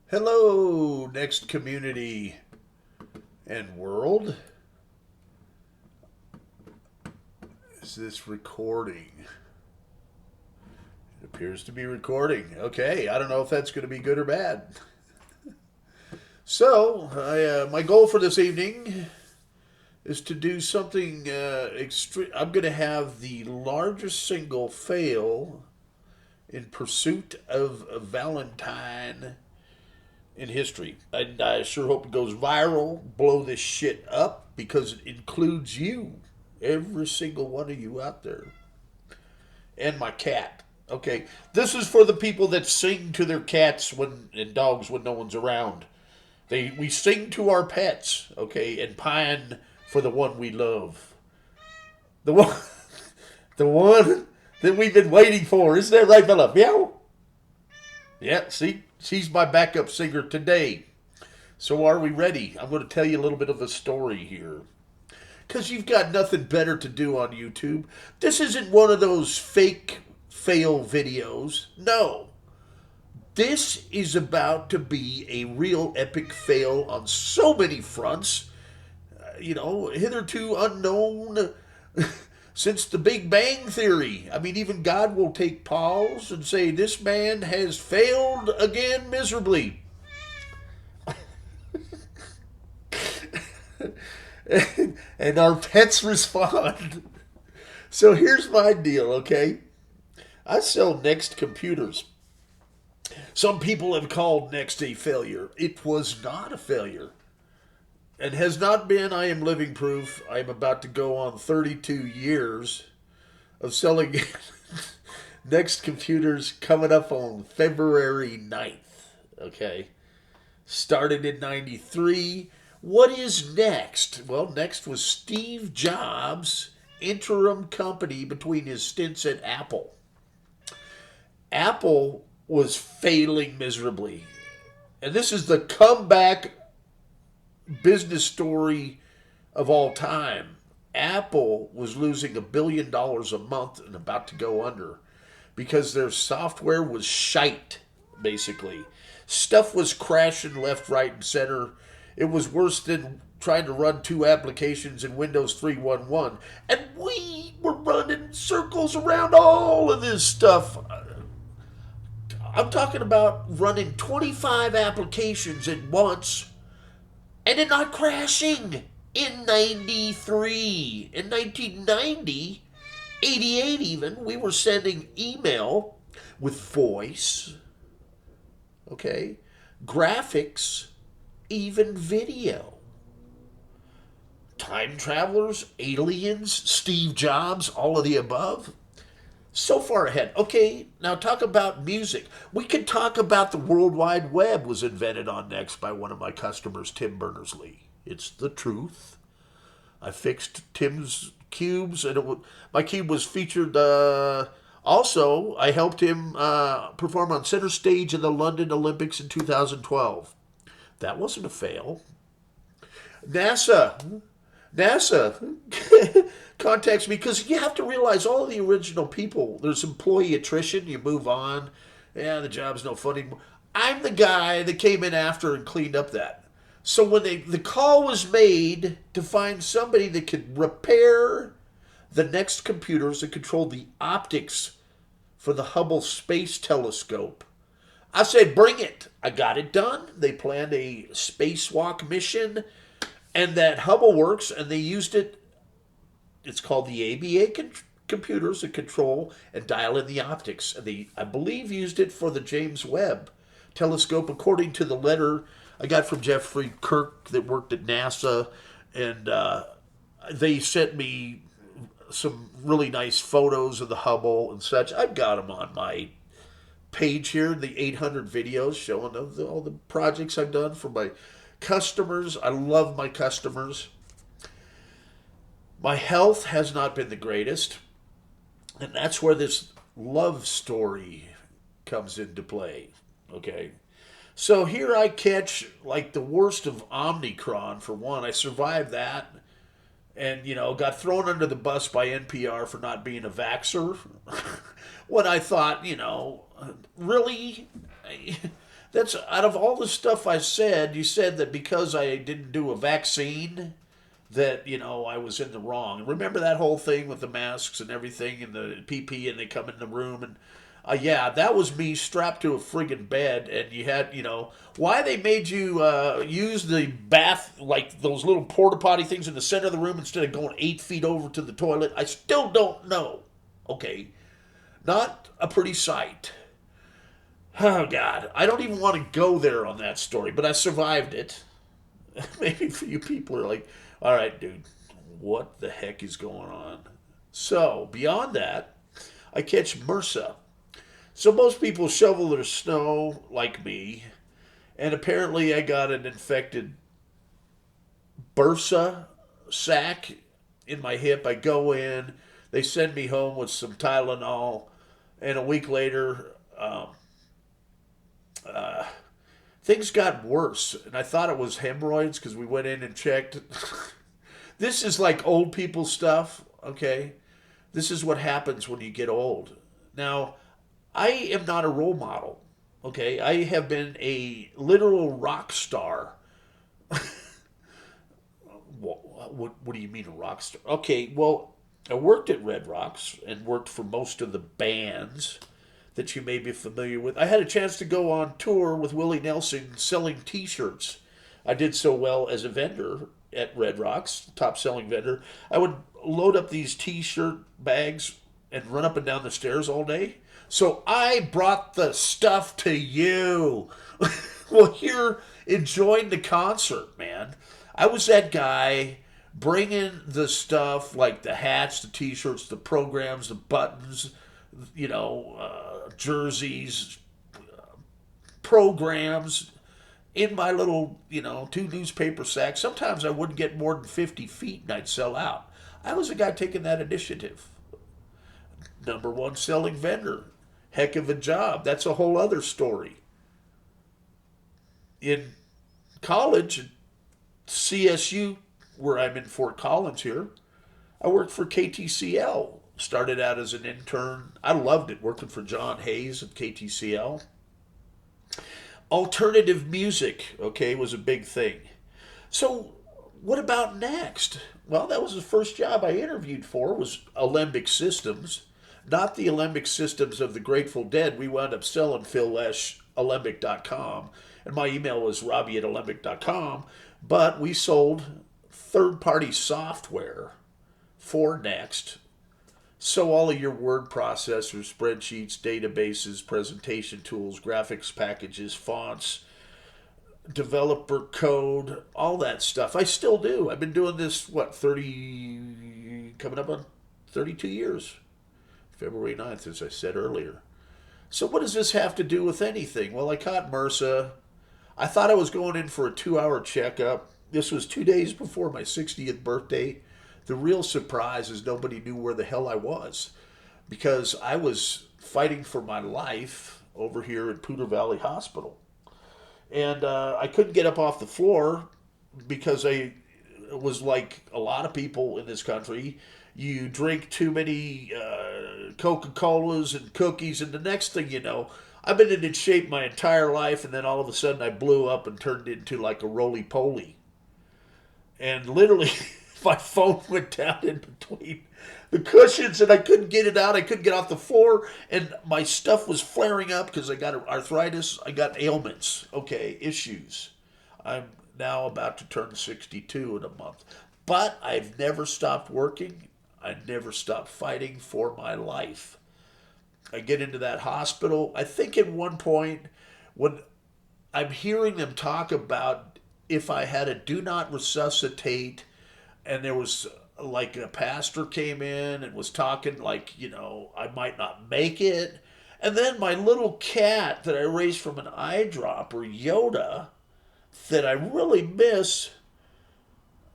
Hello, next community and world. Is this recording? It appears to be recording. Okay, I don't know if that's going to be good or bad. My goal for this evening is to do something extreme. I'm going to have the largest single fail in pursuit of Valentine in history. And I sure hope it goes viral, blow this shit up, because it includes you, every single one of you out there, and my cat. Okay, this is for the people that sing to their cats and dogs when no one's around. We sing to our pets, okay, and pine for the one we love, the one, the one that we've been waiting for. Isn't that right, Bella? Meow. Yeah, see, she's my backup singer today. So are we ready? I'm going to tell you a little bit of a story here. Because you've got nothing better to do on YouTube. This isn't one of those fake fail videos. No. This is about to be a real epic fail on so many fronts. Hitherto unknown since the Big Bang Theory. I mean, even God will take pause and say, this man has failed again miserably. And our pets respond. So here's my deal, okay? I sell Next computers. Some people have called Next a failure. It was not a failure. And has not been. I am living proof. I am about to go on 32 years of selling Next computers, coming up on February 9th. Okay? Started in 93. What is Next? Well, Next was Steve Jobs' interim company between his stints at Apple. Apple was failing miserably. And this is the comeback business story of all time. Apple was losing $1 billion a month and about to go under because their software was shite, basically. Stuff was crashing left, right, and center. It was worse than trying to run two applications in Windows 3.11. And we were running circles around all of this stuff. I'm talking about running 25 applications at once and it not crashing in 93. In 1990, 88 even, we were sending email with voice, okay, graphics, even video. Time travelers, aliens, Steve Jobs, all of the above. So far ahead. Okay, now talk about music. We could talk about the World Wide Web was invented on Next by one of my customers, Tim Berners-Lee. It's the truth. I fixed Tim's cubes, and my cube was featured. Also, I helped him perform on center stage in the London Olympics in 2012. That wasn't a fail. NASA contacts me because you have to realize all of the original people, there's employee attrition, you move on, yeah, the job's no fun anymore. I'm the guy that came in after and cleaned up that. So when the call was made to find somebody that could repair the Next computers that controlled the optics for the Hubble Space Telescope, I said, bring it. I got it done. They planned a spacewalk mission, and that Hubble works, and they used it. It's called the ABA computers that control and dial in the optics. And they, I believe, used it for the James Webb telescope, according to the letter I got from Jeffrey Kirk that worked at NASA. And they sent me some really nice photos of the Hubble and such. I've got them on my page here, the 800 videos showing all the projects I've done for my customers. I love my customers. My health has not been the greatest, and that's where this love story comes into play. Okay? So here I catch like the worst of Omicron for one. I survived that and, got thrown under the bus by NPR for not being a vaxxer. When I thought, really? That's out of all the stuff I said, you said that because I didn't do a vaccine, that, I was in the wrong. Remember that whole thing with the masks and everything and the PP and they come in the room and yeah, that was me strapped to a friggin' bed, and you had, why they made you use the bath, like those little porta potty things in the center of the room instead of going 8 feet over to the toilet. I still don't know. Okay, not a pretty sight. Oh God, I don't even want to go there on that story, but I survived it. Maybe for you people are like, all right, dude, what the heck is going on? So beyond that, I catch MRSA. So most people shovel their snow like me, and apparently I got an infected bursa sac in my hip. I go in, they send me home with some Tylenol, and a week later, uh, things got worse. And I thought it was hemorrhoids because we went in and checked. This is like old people stuff, okay? This is what happens when you get old. Now, I am not a role model, okay? I have been a literal rock star. What do you mean a rock star? Okay, well, I worked at Red Rocks and worked for most of the bands that you may be familiar with. I had a chance to go on tour with Willie Nelson selling T-shirts. I did so well as a vendor at Red Rocks, top selling vendor. I would load up these T-shirt bags and run up and down the stairs all day. So I brought the stuff to you. Well, you're enjoying the concert, man. I was that guy bringing the stuff like the hats, the T-shirts, the programs, the buttons, jerseys, programs in my little, two newspaper sacks. Sometimes I wouldn't get more than 50 feet and I'd sell out. I was the guy taking that initiative. Number one selling vendor. Heck of a job. That's a whole other story. In college, CSU, where I'm in Fort Collins here, I worked for KTCL. Started out as an intern. I loved it working for John Hayes at KTCL. Alternative music, okay, was a big thing. So what about next? Well, that was the first job I interviewed for was Alembic Systems. Not the Alembic Systems of the Grateful Dead. We wound up selling Alembic.com. And my email was robbie@alembic.com. But we sold third-party software for Next. So all of your word processors, spreadsheets, databases, presentation tools, graphics packages, fonts, developer code, all that stuff. I still do. I've been doing this, coming up on 32 years. February 9th, as I said earlier. So what does this have to do with anything? Well, I caught MRSA. I thought I was going in for a 2-hour checkup. This was 2 days before my 60th birthday. The real surprise is nobody knew where the hell I was because I was fighting for my life over here at Poudre Valley Hospital. And I couldn't get up off the floor because I was like a lot of people in this country. You drink too many Coca-Colas and cookies, and the next thing you know, I've been in shape my entire life, and then all of a sudden I blew up and turned into like a roly-poly. And literally, my phone went down in between the cushions, and I couldn't get it out. I couldn't get off the floor, and my stuff was flaring up because I got arthritis. I got ailments, okay, issues. I'm now about to turn 62 in a month. But I've never stopped working. I never stopped fighting for my life. I get into that hospital. I think at one point when I'm hearing them talk about if I had a do not resuscitate, and there was like a pastor came in and was talking like, I might not make it. And then my little cat that I raised from an eyedropper, Yoda, that I really miss,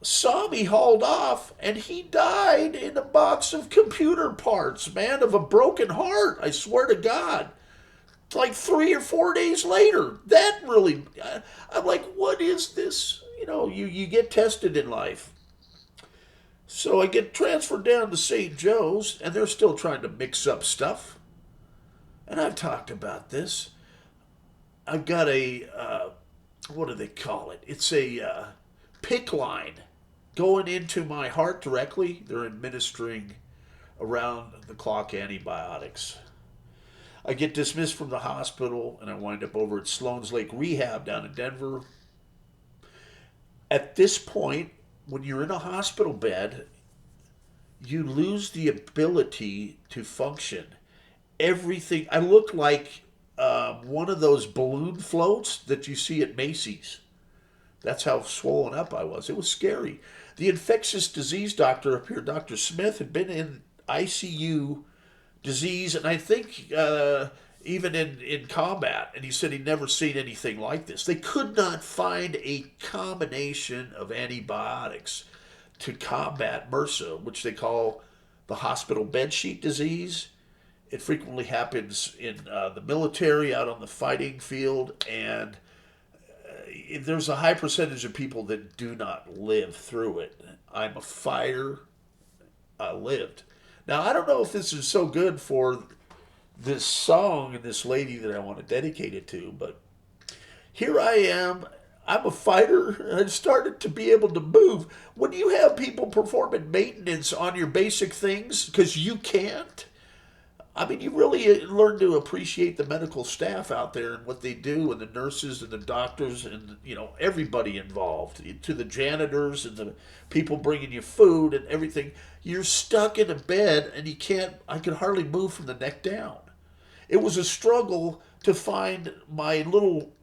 saw me hauled off, and he died in a box of computer parts, man, of a broken heart. I swear to God. Like 3 or 4 days later. That really, I'm like, what is this? You get tested in life. So I get transferred down to St. Joe's, and they're still trying to mix up stuff. And I've talked about this. I've got a what do they call it? It's a PICC line going into my heart directly. They're administering around the clock antibiotics. I get dismissed from the hospital and I wind up over at Sloan's Lake Rehab down in Denver. At this point, when you're in a hospital bed, you lose the ability to function. Everything, I look like one of those balloon floats that you see at Macy's. That's how swollen up I was. It was scary. The infectious disease doctor up here, Dr. Smith, had been in ICU disease, and I think even in combat, and he said he'd never seen anything like this. They could not find a combination of antibiotics to combat MRSA, which they call the hospital bedsheet disease. It frequently happens in the military, out on the fighting field, and there's a high percentage of people that do not live through it. I'm a fighter. I lived. Now, I don't know if this is so good for this song and this lady that I want to dedicate it to, but here I am. I'm a fighter. I started to be able to move. When you have people performing maintenance on your basic things because you can't, I mean, you really learn to appreciate the medical staff out there and what they do, and the nurses and the doctors and everybody involved, to the janitors and the people bringing you food and everything. You're stuck in a bed and you can't. I could hardly move from the neck down. It was a struggle to find my little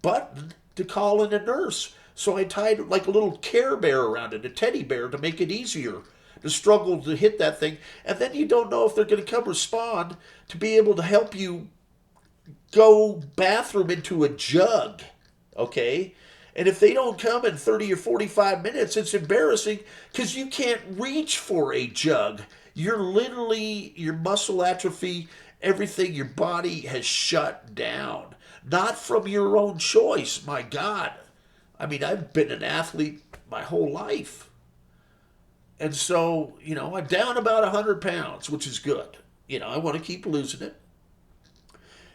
button to call in a nurse. So I tied like a little Care Bear around it, a teddy bear, to make it easier to struggle to hit that thing. And then you don't know if they're going to come respond to be able to help you go bathroom into a jug, okay? And if they don't come in 30 or 45 minutes, it's embarrassing because you can't reach for a jug. You're literally, your muscle atrophy, everything, your body has shut down. Not from your own choice, my God. I mean, I've been an athlete my whole life. And so, I'm down about 100 pounds, which is good. I want to keep losing it.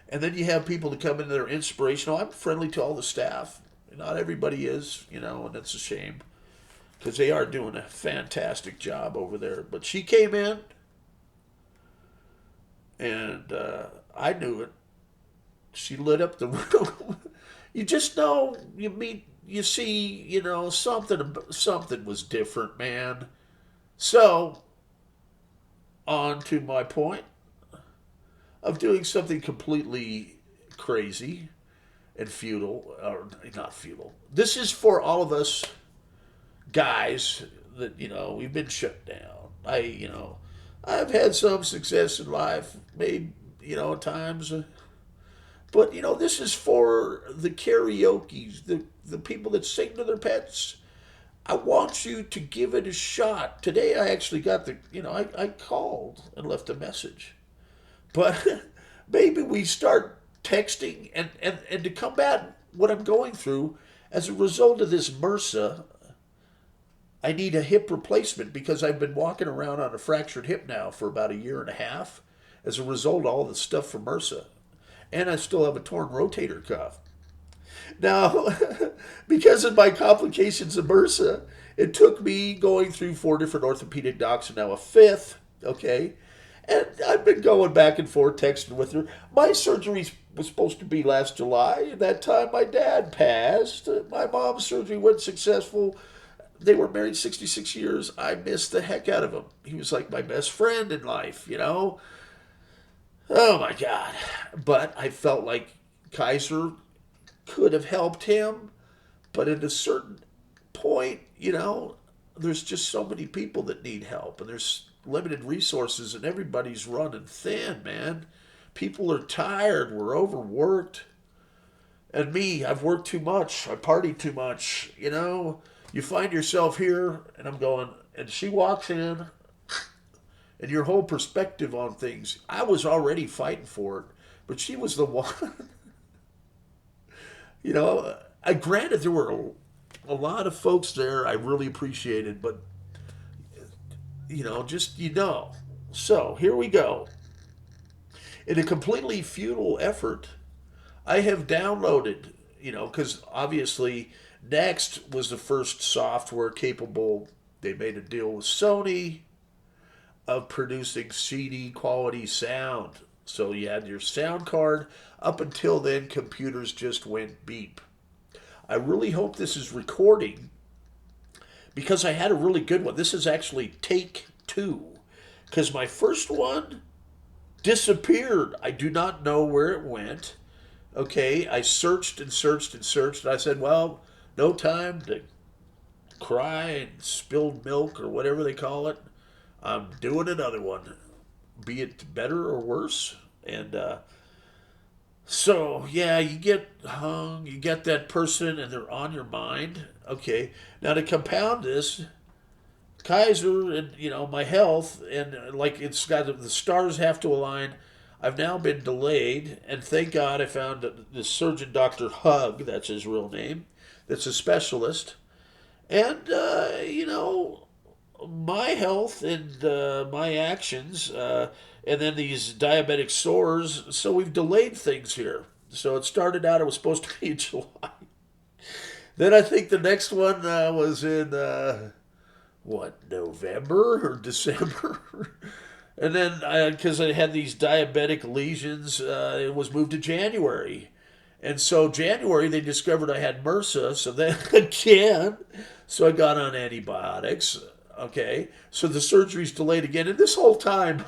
And then you have people that come in that are inspirational. I'm friendly to all the staff. Not everybody is, and it's a shame because they are doing a fantastic job over there. But she came in, and I knew it. She lit up the room. You just know, you see, something was different, man. So, on to my point of doing something completely crazy and futile, or not futile. This is for all of us guys that, we've been shut down. I've had some success in life, maybe, at times. But, this is for the karaokes, the people that sing to their pets. I want you to give it a shot. Today I actually got I called and left a message. But maybe we start texting and to combat what I'm going through as a result of this MRSA, I need a hip replacement because I've been walking around on a fractured hip now for about a year and a half as a result of all the stuff from MRSA. And I still have a torn rotator cuff. Now, because of my complications of MRSA, it took me going through 4 different orthopedic docs and now a 5th, okay? And I've been going back and forth texting with her. My surgery was supposed to be last July. At that time, my dad passed. My mom's surgery wasn't successful. They were married 66 years. I missed the heck out of him. He was like my best friend in life, Oh, my God. But I felt like Kaiser could have helped him, but at a certain point, there's just so many people that need help, and there's limited resources, and everybody's running thin, man. People are tired. We're overworked. And me, I've worked too much. I party too much. You find yourself here, and I'm going, and she walks in, and your whole perspective on things. I was already fighting for it, but she was the one. Granted, there were a lot of folks there I really appreciated, but, So, here we go. In a completely futile effort, I have downloaded, because obviously Next was the first software capable. They made a deal with Sony of producing CD quality sound. So you had your sound card. Up until then, computers just went beep. I really hope this is recording because I had a really good one. This is actually take two because my first one disappeared. I do not know where it went. Okay, I searched and searched and searched, and I said, well, no time to cry and spilled milk or whatever they call it. I'm doing another one, be it better or worse. And so, yeah, you get hung, you get that person, and they're on your mind. Okay, now to compound this, Kaiser and my health and like it's got the stars have to align. I've now been delayed, and thank God I found the surgeon, Doctor Hug. That's his real name. That's a specialist, and my health and my actions, and then these diabetic sores. So we've delayed things here. So it started out. It was supposed to be in July. Then I think the next one was in November or December. And then, because I had these diabetic lesions, it was moved to January. And so January, they discovered I had MRSA. So then again, so I got on antibiotics. Okay. So the surgery's delayed again. And this whole time,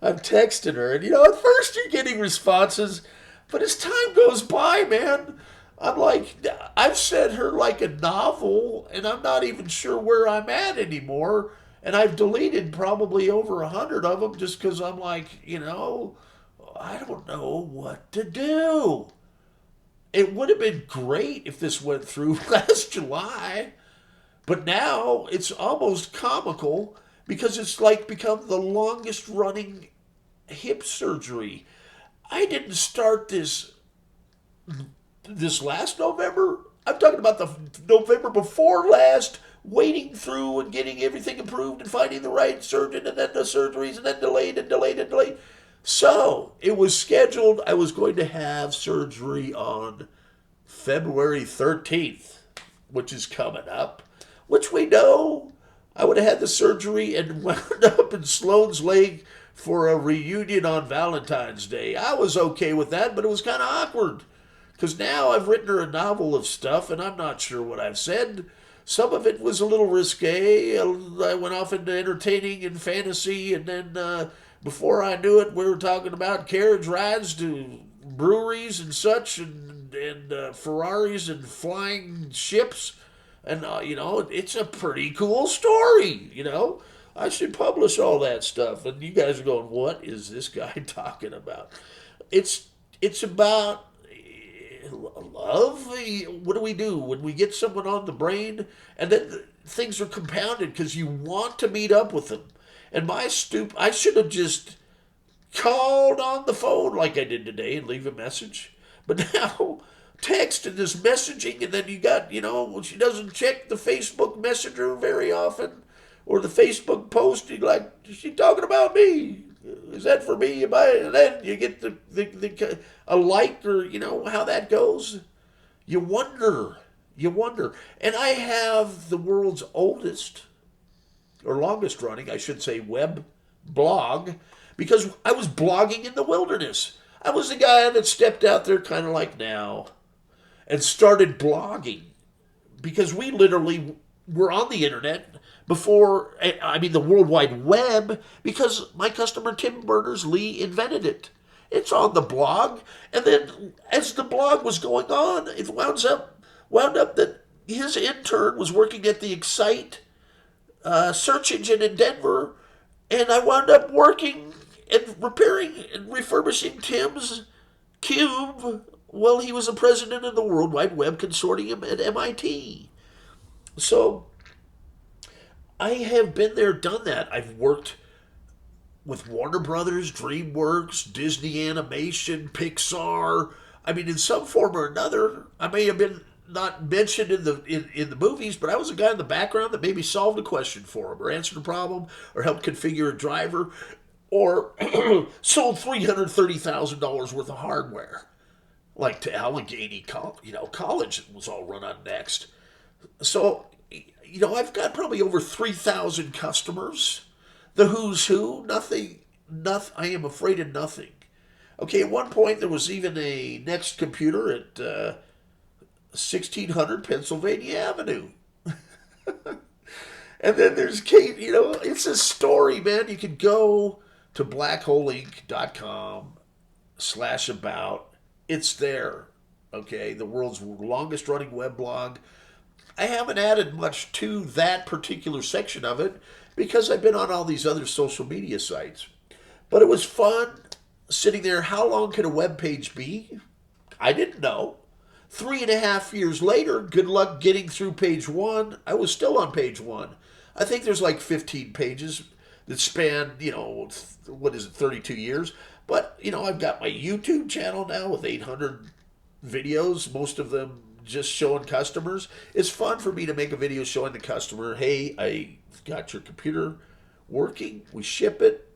I'm texting her. And, at first you're getting responses. But as time goes by, man, I'm like, I've sent her like a novel. And I'm not even sure where I'm at anymore. And I've deleted probably over 100 of them just because I'm like, I don't know what to do. It would have been great if this went through last July, but now it's almost comical because it's like become the longest running hip surgery. I didn't start this last November. I'm talking about the November before last, waiting through and getting everything approved and finding the right surgeon and then the surgeries and then delayed and delayed and delayed. So it was scheduled. I was going to have surgery on February 13th, which is coming up, which we know I would have had the surgery and wound up in Sloan's Lake for a reunion on Valentine's Day. I was okay with that, but it was kind of awkward because now I've written her a novel of stuff and I'm not sure what I've said. Some of it was a little risque. I went off into entertaining and fantasy, and then before I knew it, we were talking about carriage rides to breweries and such, and Ferraris and flying ships, and it's a pretty cool story. I should publish all that stuff, and you guys are going, "What is this guy talking about?" It's about love. What do we do when we get someone on the brain and then things are compounded because you want to meet up with them? And I should have just called on the phone like I did today and leave a message. But now text and this messaging, and then you got, she doesn't check the Facebook Messenger very often or the Facebook post. Like, is she talking about me? Is that for me? And then you get a like, or how that goes. You wonder. And I have the world's oldest or longest running, I should say, web blog because I was blogging in the wilderness. I was the guy that stepped out there kind of like now and started blogging because we literally were on the internet before, the World Wide Web, because my customer Tim Berners-Lee invented it. It's on the blog, and then as the blog was going on, it wound up that his intern was working at the Excite search engine in Denver, and I wound up working and repairing and refurbishing Tim's cube while he was the president of the World Wide Web Consortium at MIT. So I have been there, done that. I've worked with Warner Brothers, DreamWorks, Disney Animation, Pixar. In some form or another, I may have been not mentioned in the movies, but I was a guy in the background that maybe solved a question for them, or answered a problem, or helped configure a driver, or sold $330,000 worth of hardware. like to Allegheny, college was all run on Next. So, I've got probably over 3,000 customers. The who's who, nothing. I am afraid of nothing. Okay, at one point there was even a Next computer at 1600 Pennsylvania Avenue. And then there's Kate, it's a story, man. You can go to blackholeinc.com/about. It's there. Okay, the world's longest running web blog. I haven't added much to that particular section of it because I've been on all these other social media sites. But it was fun sitting there. How long could a web page be? I didn't know. 3.5 years later, good luck getting through page one. I was still on page one. I think there's like 15 pages that span, 32 years. But, I've got my YouTube channel now with 800 videos, most of them just showing customers. It's fun for me to make a video showing the customer, hey, I got your computer working, we ship it,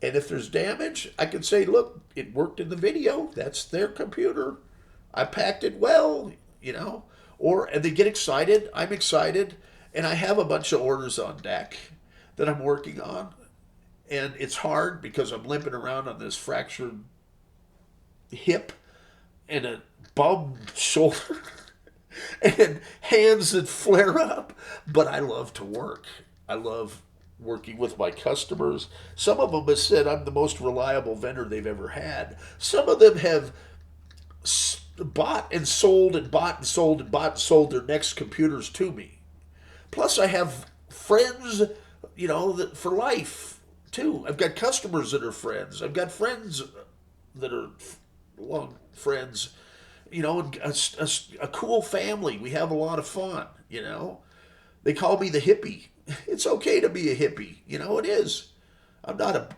and if there's damage, I can say, look, it worked in the video, that's their computer, I packed it well, and they get excited, I'm excited, and I have a bunch of orders on deck that I'm working on, and it's hard because I'm limping around on this fractured hip and a bum shoulder and hands that flare up. But I love to work. I love working with my customers. Some of them have said I'm the most reliable vendor they've ever had. Some of them have bought and sold and bought and sold and bought and sold their next computers to me. Plus, I have friends, that for life too. I've got customers that are friends. I've got friends that are long friends, a cool family. We have a lot of fun, They call me the hippie. It's okay to be a hippie, it is. I'm not a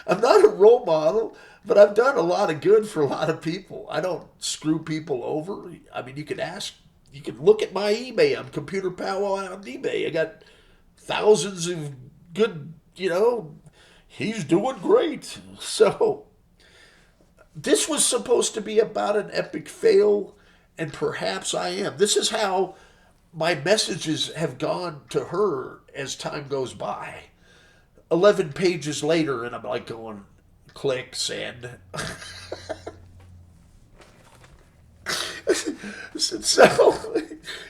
I'm not a role model, but I've done a lot of good for a lot of people. I don't screw people over. I mean, you can look at my eBay. I'm Computer Powwow on eBay. I got thousands of good, he's doing great. So this was supposed to be about an epic fail, and perhaps I am. This is how my messages have gone to her as time goes by. 11 pages later, and I'm like going, click, send. So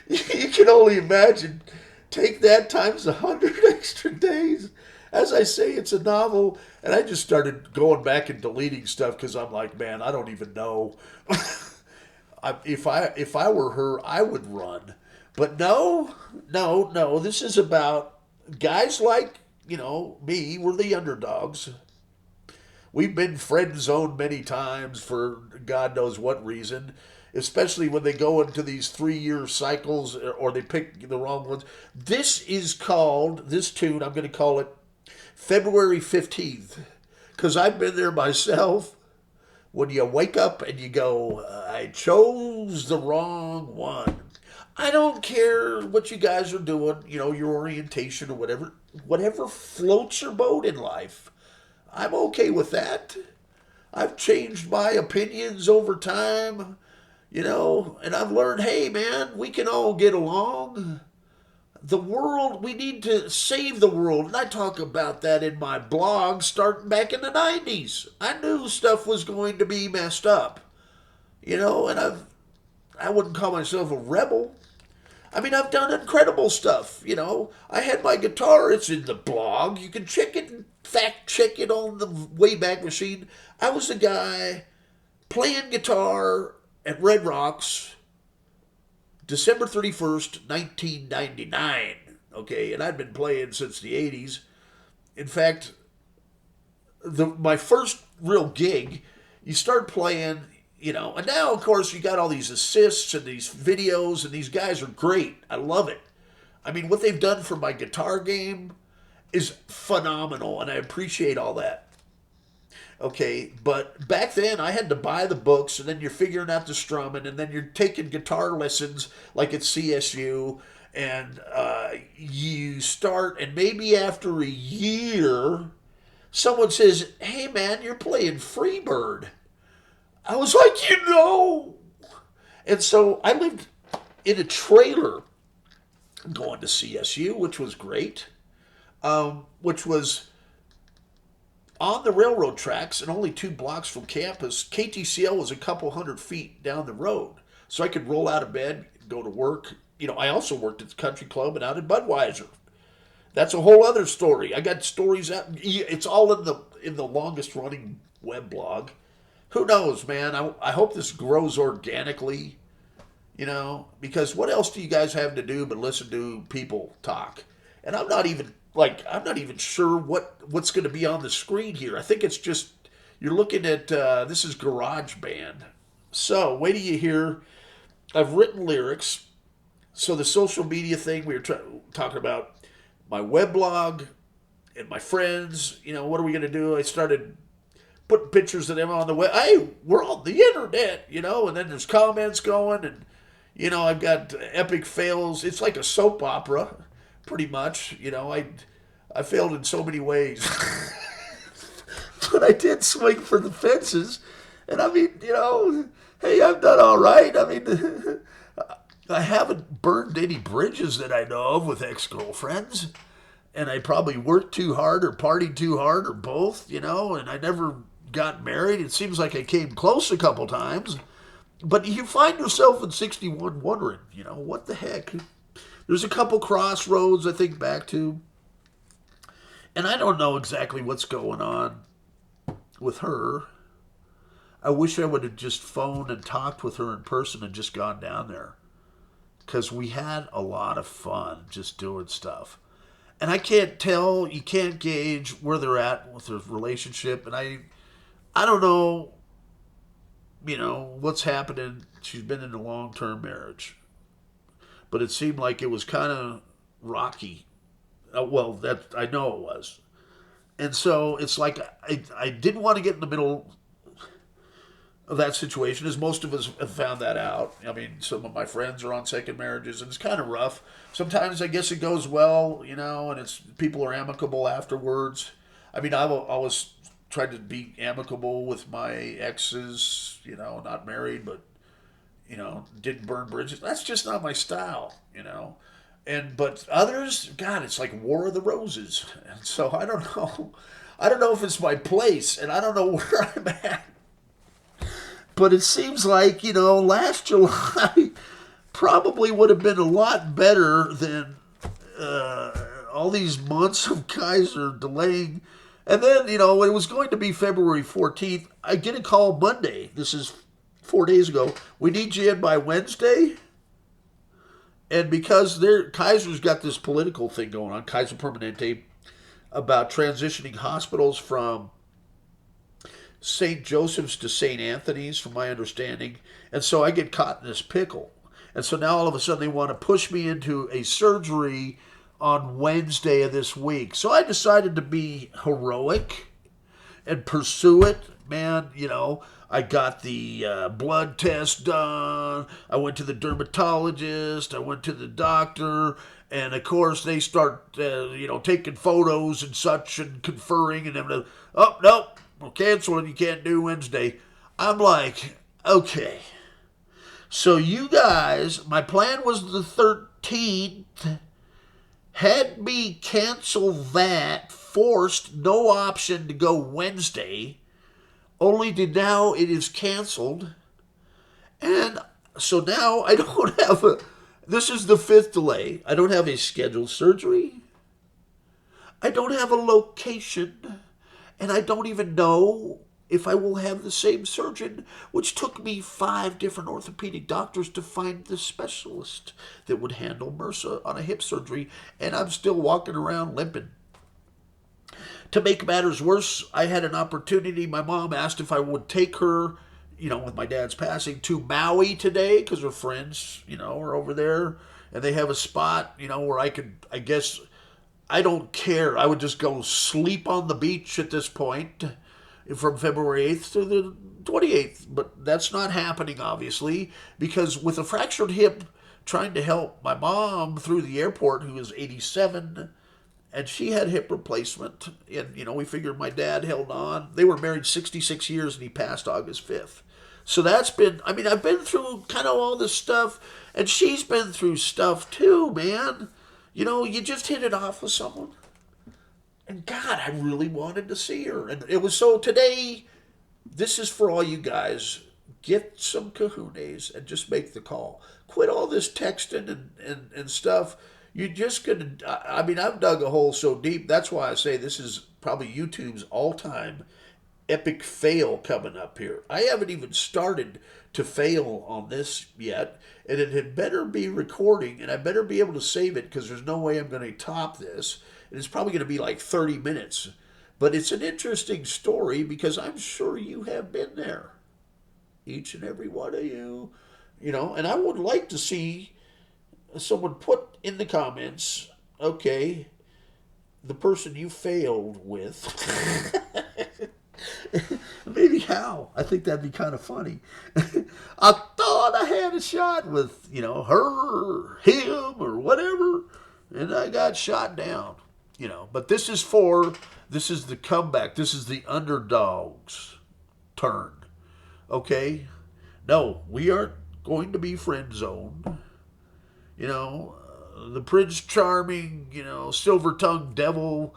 you can only imagine. Take that times 100 extra days. As I say, it's a novel, and I just started going back and deleting stuff because I'm like, man, I don't even know. If I were her, I would run. But no. This is about guys like, me. We're the underdogs. We've been friend zoned many times for God knows what reason, especially when they go into these 3-year cycles or they pick the wrong ones. This tune, I'm going to call it February 15th, because I've been there myself. When you wake up and you go, I chose the wrong one. I don't care what you guys are doing, your orientation or whatever floats your boat in life. I'm okay with that. I've changed my opinions over time, and I've learned, hey, man, we can all get along. The world, we need to save the world. And I talk about that in my blog starting back in the 90s. I knew stuff was going to be messed up, and I wouldn't call myself a rebel. I mean, I've done incredible stuff, I had my guitar, it's in the blog. You can check it, fact check it on the Wayback Machine. I was the guy playing guitar at Red Rocks December 31st, 1999. Okay, and I'd been playing since the 80s. In fact, my first real gig, you start playing, and now, of course, you got all these assists and these videos, and these guys are great. I love it. I mean, what they've done for my guitar game is phenomenal, and I appreciate all that. Okay, but back then I had to buy the books, and then you're figuring out the strumming, and then you're taking guitar lessons like at CSU, and you start, and maybe after a year, someone says, hey man, you're playing Freebird. I was like, And so I lived in a trailer going to CSU, which was great, which was on the railroad tracks and only 2 blocks from campus. KTCL was a couple 100 feet down the road. So I could roll out of bed, go to work. I also worked at the country club and out at Budweiser. That's a whole other story. I got stories out. It's all in the longest running web blog. Who knows, man? I hope this grows organically. Because what else do you guys have to do but listen to people talk? And I'm not even sure what's going to be on the screen here. I think it's just you're looking at this is GarageBand. So wait till you hear. I've written lyrics. So the social media thing we were talking about, my weblog and my friends. What are we going to do? I started putting pictures of them on the web. Hey, we're on the internet, and then there's comments going, and I've got epic fails. It's like a soap opera, pretty much. I failed in so many ways, but I did swing for the fences, and I mean, hey, I've done all right. I mean, I haven't burned any bridges that I know of with ex-girlfriends, and I probably worked too hard or partied too hard or both, and I never got married. It seems like I came close a couple times, but you find yourself in 61 wondering, what the heck? There's a couple crossroads I think back to, and I don't know exactly what's going on with her. I wish I would have just phoned and talked with her in person and just gone down there, because we had a lot of fun just doing stuff. And I can't tell, you can't gauge where they're at with their relationship. And I don't know, what's happening. She's been in a long-term marriage. But it seemed like it was kind of rocky. Well, that I know it was. And so it's like I didn't want to get in the middle of that situation, as most of us have found that out. I mean, some of my friends are on second marriages, and it's kind of rough. Sometimes I guess it goes well, and it's people are amicable afterwards. I mean, I've always tried to be amicable with my exes, not married, but didn't burn bridges. That's just not my style, but others, God, it's like War of the Roses, and so I don't know. I don't know if it's my place, and I don't know where I'm at. But it seems like, last July probably would have been a lot better than all these months of Kaiser delaying. And then, when it was going to be February 14th, I get a call Monday. This is 4 days ago. We need you in by Wednesday. And because Kaiser's got this political thing going on, Kaiser Permanente, about transitioning hospitals from St. Joseph's to St. Anthony's, from my understanding. And so I get caught in this pickle. And so now all of a sudden they want to push me into a surgery on Wednesday of this week. So I decided to be heroic and pursue it. Man, I got the blood test done. I went to the dermatologist. I went to the doctor. And of course they start, taking photos and such and conferring. And then, oh, nope. We'll cancel it. You can't do Wednesday. I'm like, okay. So you guys, my plan was the 13th. Had me cancel that. Forced, no option to go Wednesday. Only to now it is canceled. And so now I don't have this is the 5th delay. I don't have a scheduled surgery. I don't have a location. And I don't even know if I will have the same surgeon, which took me 5 different orthopedic doctors to find the specialist that would handle MRSA on a hip surgery, and I'm still walking around limping. To make matters worse, I had an opportunity. My mom asked if I would take her, with my dad's passing, to Maui today, because her friends, are over there, and they have a spot, where I could, I guess, I don't care. I would just go sleep on the beach at this point from February 8th to the 28th. But that's not happening, obviously, because with a fractured hip, trying to help my mom through the airport, who is 87, and she had hip replacement. And, we figured my dad held on. They were married 66 years, and he passed August 5th. So that's been, I mean, I've been through kind of all this stuff, and she's been through stuff too, man. You know, you just hit it off with someone. And God, I really wanted to see her. And it was so today, this is for all you guys. Get some kahunas and just make the call. Quit all this texting and stuff. You're just going to, I mean, I've dug a hole so deep. That's why I say this is probably YouTube's all time epic fail coming up here. I haven't even started to fail on this yet, and it had better be recording, and I better be able to save it because there's no way I'm going to top this. And it's probably going to be like 30 minutes. But it's an interesting story because I'm sure you have been there. Each and every one of you. You know, and I would like to see someone put in the comments, okay, the person you failed with. Maybe how. I think that'd be kind of funny. I thought I had a shot with, you know, her, him, or whatever, and I got shot down. You know, but this is the comeback. This is the underdog's turn. Okay? No, we aren't going to be friend zoned. You know, the Prince Charming, you know, silver-tongued devil.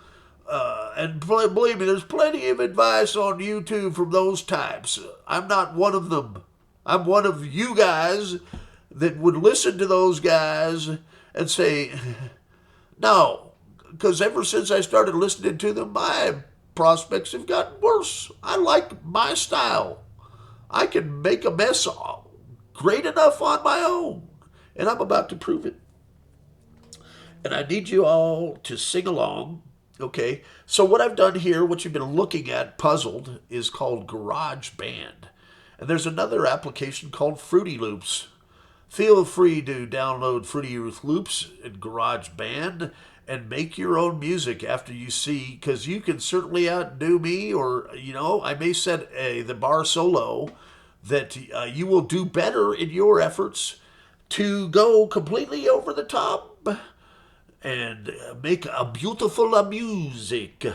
And believe me, there's plenty of advice on YouTube from those types. I'm not one of them. I'm one of you guys that would listen to those guys and say, no. Because ever since I started listening to them, my prospects have gotten worse. I like my style. I can make a mess great enough on my own. And I'm about to prove it. And I need you all to sing along. Okay? So what I've done here, what you've been looking at, puzzled, is called GarageBand. And there's another application called Fruity Loops. Feel free to download Fruity Loops in GarageBand and make your own music after you see, because you can certainly outdo me, or, you know, I may set the bar so low that you will do better in your efforts to go completely over the top and make a beautiful music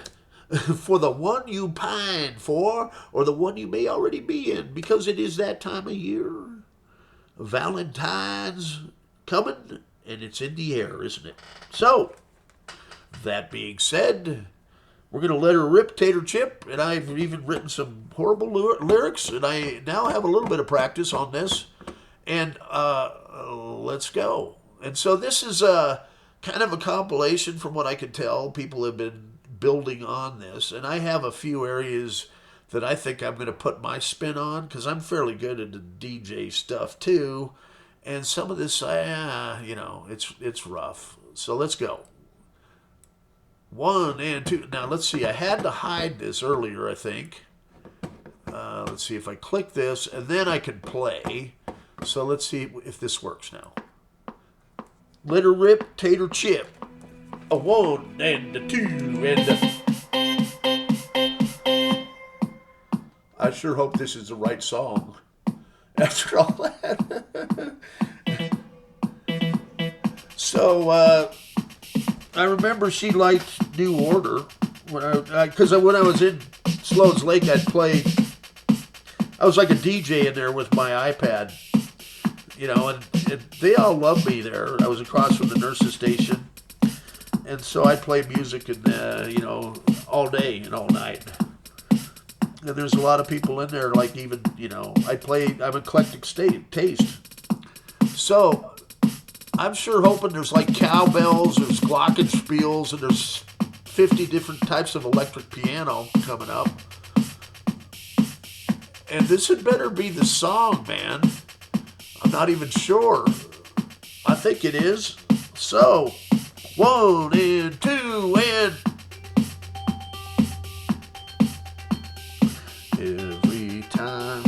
for the one you pine for, or the one you may already be in, because it is that time of year. Valentine's coming, and it's in the air, isn't it? So, that being said, we're going to let her rip, Tater Chip, and I've even written some horrible lyrics, and I now have a little bit of practice on this, and let's go. And so this is kind of a compilation from what I can tell. People have been building on this, and I have a few areas that I think I'm going to put my spin on, because I'm fairly good at the DJ stuff too, and some of this, you know, it's rough. So let's go. 1 and 2. Now let's see. I had to hide this earlier, I think. Let's see if I click this, and then I can play. So let's see if this works now. Let her rip, Tater Chip. A 1 and a 2 and a... I sure hope this is the right song. After all that. So, I remember she liked New Order because when I was in Sloan's Lake, I'd play. I was like a DJ in there with my iPad, you know, and they all loved me there. I was across from the nurses' station, and so I'd play music and you know, all day and all night. And there's a lot of people in there, like even, you know, I'm eclectic taste. So I'm sure hoping there's like cowbells, there's glockenspiels, and there's 50 different types of electric piano coming up. And this had better be the song, man. I'm not even sure. I think it is. So, 1 and 2 and... Every time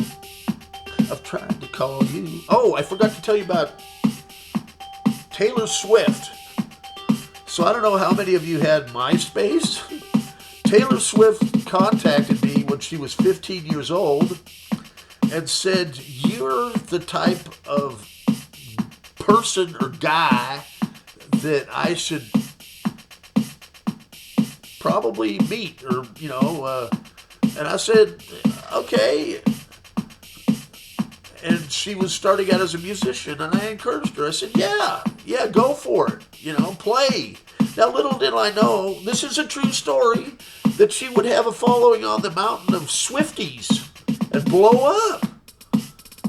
I've tried to call you... Oh, I forgot to tell you about Taylor Swift. So I don't know how many of you had MySpace. Taylor Swift contacted me when she was 15 years old and said, you're the type of person or guy that I should probably meet, or, you know, and I said, okay. and she was starting out as a musician, and I encouraged her. I said, yeah, go for it. Play. Now, little did I know, this is a true story, that she would have a following on the mountain of Swifties and blow up.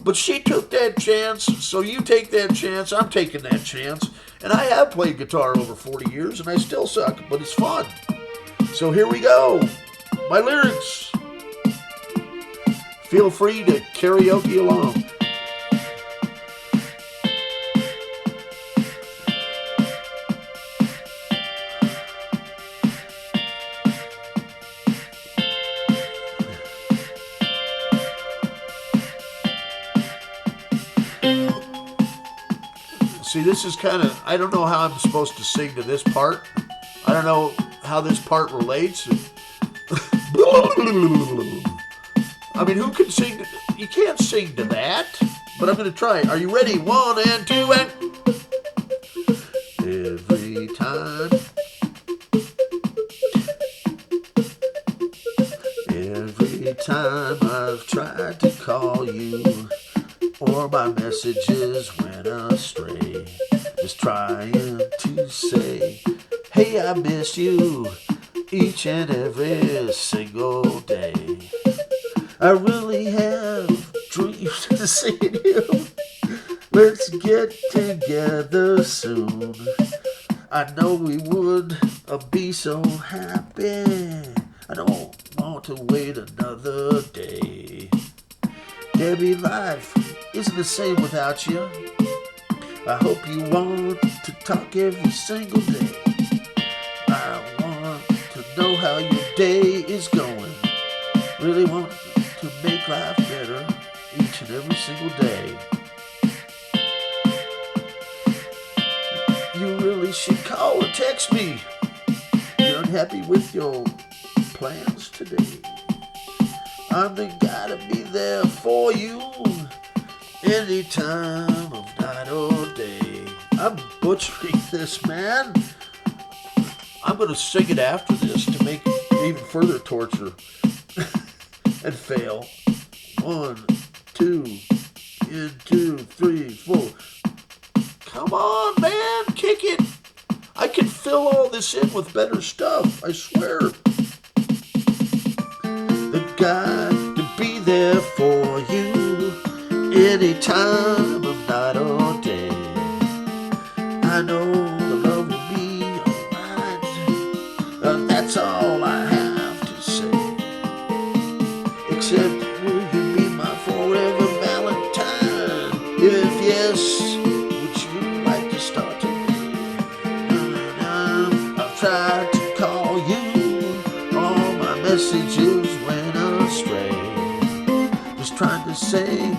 But she took that chance, so you take that chance, I'm taking that chance. And I have played guitar over 40 years, and I still suck, but it's fun. So here we go. My lyrics. Feel free to karaoke along. See, this is kind of, I don't know how I'm supposed to sing to this part. I don't know how this part relates. I mean, who can sing? You can't sing to that, but I'm going to try it. Are you ready? 1 and 2 and... Every time I've tried to call you, or my messages went astray, just trying to say, hey, I miss you each and every single day. I really have dreams to see you. Let's get together soon. I know we would be so happy. I don't want to wait another day. Debbie, life isn't the same without you. I hope you want to talk every single day. I want to know how your day is going. Really want to make life better each and every single day. You really should call or text me. You're unhappy with your plans today. I'm the guy to be there for you any time of night or day. I'm butchering this, man. I'm going to sing it after this to make even further torture and fail. 1, 2, and 2, 3, 4. Come on, man, kick it. I can fill all this in with better stuff, I swear. The guy to be there for you any time of night or day. I know the love will be alright. That's all I have to say. Except, will you be my forever Valentine? If yes, would you like to start today? I've tried to call you, all my messages went astray. Just trying to say,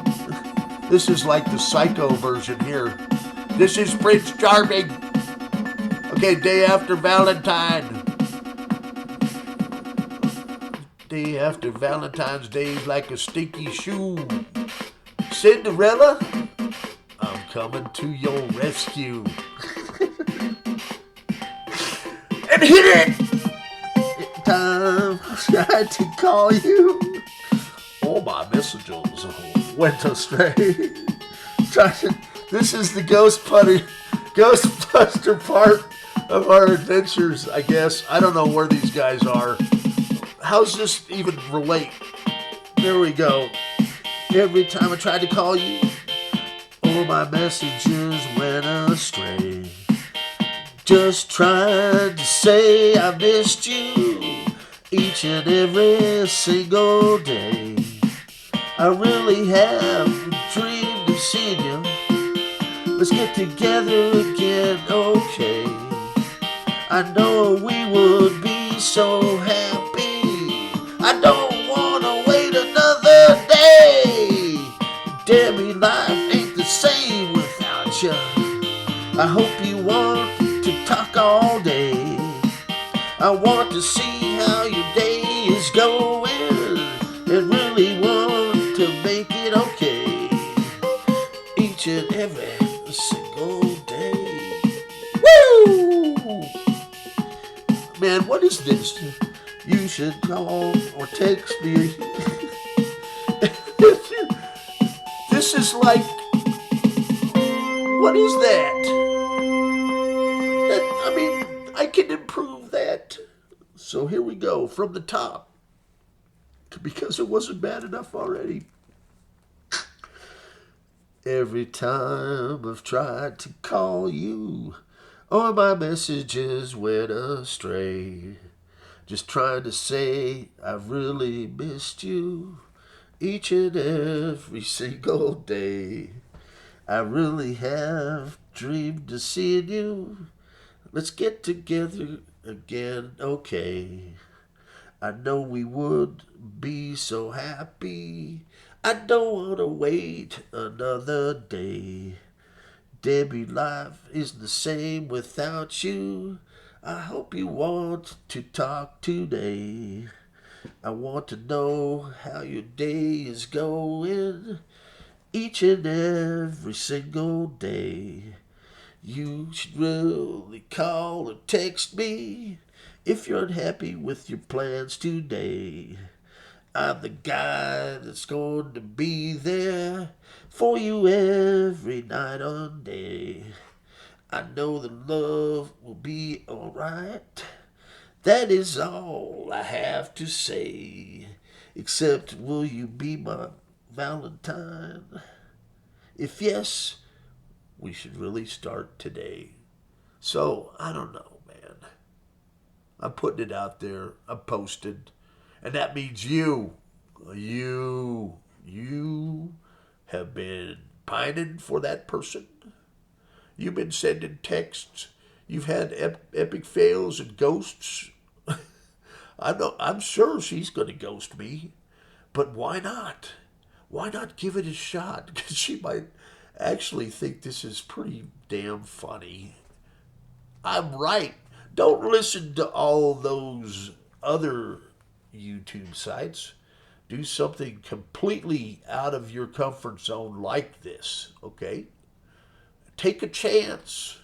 this is like the Psycho version here. This is Prince Charming. Okay, day after Valentine. Day after Valentine's Day is like a stinky shoe. Cinderella, I'm coming to your rescue. And hit it! Time I tried to call you. All my messages went astray. This is the Ghostbuster part of our adventures, I guess. I don't know where these guys are. How's this even relate? There we go. Every time I tried to call you, all my messages went astray. Just trying to say I missed you each and every single day. I really have dreamed of seeing you. Let's get together again, okay. I know we would be so happy. I don't want to wait another day. Debbie, life ain't the same without you. I hope you want to talk all day. I want to see how your day is going and really want to make it okay each and every single day. Woo! Man, what is this? You should call or text me. This this is like, what is that? I mean, I can improve that. So here we go from the top, because it wasn't bad enough already. Every time I've tried to call you, or my messages went astray, just trying to say I've really missed you each and every single day. I really have dreamed of seeing you. Let's get together again, okay? I know we would be so happy. I don't want to wait another day. Debbie, life isn't the same without you. I hope you want to talk today. I want to know how your day is going each and every single day. You should really call or text me if you're unhappy with your plans today. I'm the guy that's going to be there for you every night and day. I know that love will be alright. That is all I have to say. Except, will you be my Valentine? If yes, we should really start today. So, I don't know, man. I'm putting it out there. I'm posted. And that means you. You have been pining for that person. You've been sending texts. You've had epic fails and ghosts. I'm sure she's going to ghost me. But why not? Why not give it a shot? Because she might actually think this is pretty damn funny. I'm right. Don't listen to all those other YouTube sites. Do something completely out of your comfort zone like this, okay? Take a chance,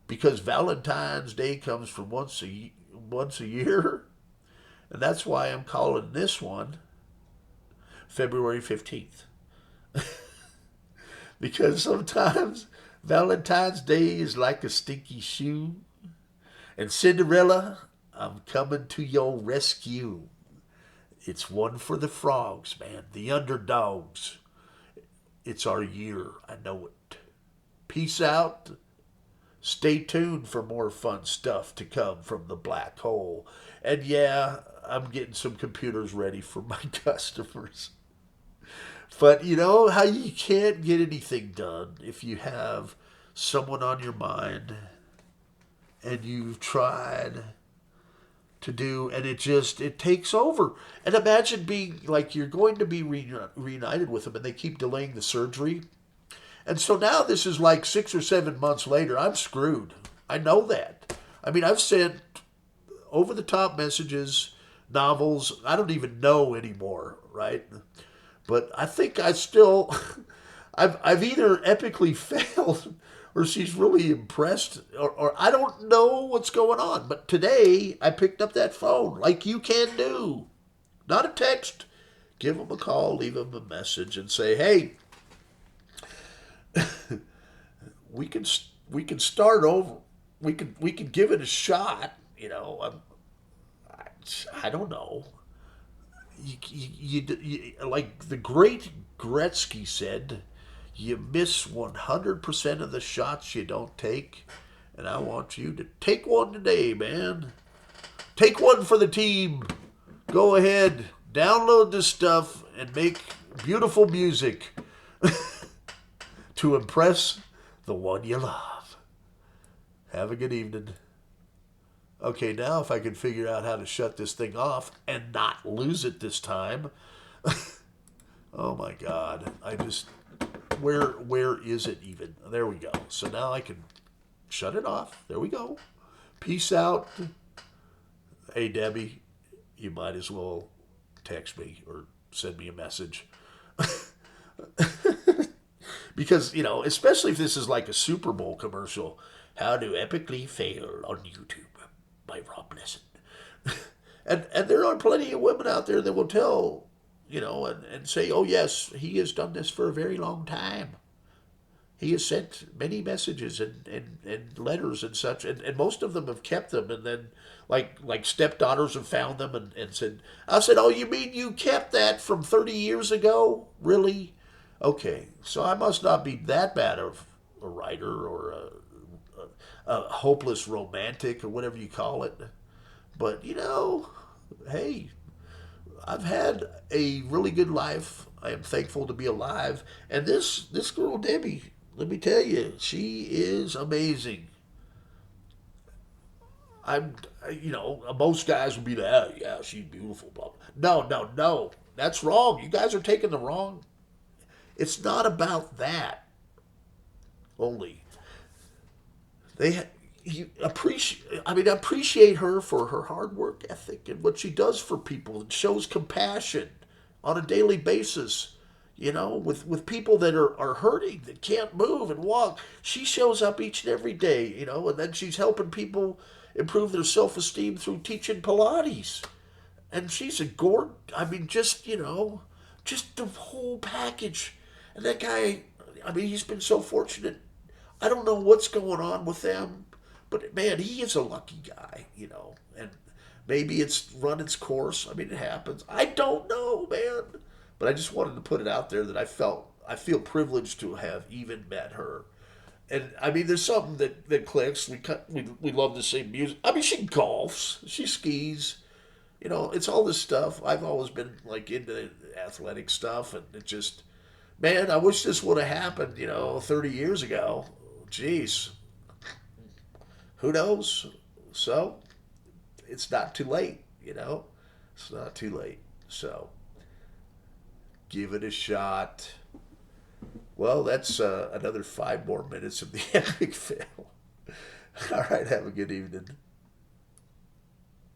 because Valentine's Day comes from once a year, and that's why I'm calling this one February 15th. Because sometimes Valentine's Day is like a stinky shoe, and Cinderella, I'm coming to your rescue. It's one for the frogs, man, the underdogs. It's our year, I know it. Peace out. Stay tuned for more fun stuff to come from the black hole. And yeah, I'm getting some computers ready for my customers. But you know how you can't get anything done if you have someone on your mind and you've tried to do, and it takes over. And imagine being like, you're going to be reunited with them, and they keep delaying the surgery, and so now this is like 6 or 7 months later. I'm screwed. I know that. I mean, I've sent over the top messages, novels. I don't even know anymore, right? But I think I still I've either epically failed, or she's really impressed, or I don't know what's going on. But today I picked up that phone like you can do. Not a text. Give them a call, leave them a message, and say, "Hey, we can start over. We can give it a shot." You know, I don't know. Like the great Gretzky said, you miss 100% of the shots you don't take. And I want you to take one today, man. Take one for the team. Go ahead, download this stuff, and make beautiful music to impress the one you love. Have a good evening. Okay, now if I can figure out how to shut this thing off and not lose it this time. Oh my God. Where is it even? There we go. So now I can shut it off. There we go. Peace out. Hey, Debbie, you might as well text me or send me a message. Because, you know, especially if this is like a Super Bowl commercial, how to epically fail on YouTube by Rob Lesson. And there are plenty of women out there that will tell and say, oh, yes, he has done this for a very long time. He has sent many messages and letters and such, and most of them have kept them. And then, like stepdaughters have found them and said, I said, oh, you mean you kept that from 30 years ago? Really? Okay, so I must not be that bad of a writer or a hopeless romantic or whatever you call it. But, hey, I've had a really good life. I am thankful to be alive. And this girl Debbie, let me tell you, she is amazing. I'm, most guys would be like, oh, yeah, she's beautiful. Blah, blah. No, no, no, that's wrong. You guys are taking the wrong. It's not about that only. They you appreciate. I mean, appreciate her for her hard work ethic and what she does for people and shows compassion on a daily basis. With people that are hurting, that can't move and walk. She shows up each and every day, and then she's helping people improve their self esteem through teaching Pilates. And she's a gourd. I mean, just the whole package. And that guy, I mean, he's been so fortunate. I don't know what's going on with them, but man, he is a lucky guy, And maybe it's run its course. I mean, it happens. I don't know, man. But I just wanted to put it out there that I feel privileged to have even met her. And I mean, there's something that clicks. We love the same music. I mean, she golfs, she skis. It's all this stuff. I've always been like into athletic stuff, and it just, man, I wish this would have happened, 30 years ago. Jeez, who knows? So it's not too late, It's not too late. So give it a shot. Well, that's another 5 more minutes of the epic fail. All right, have a good evening.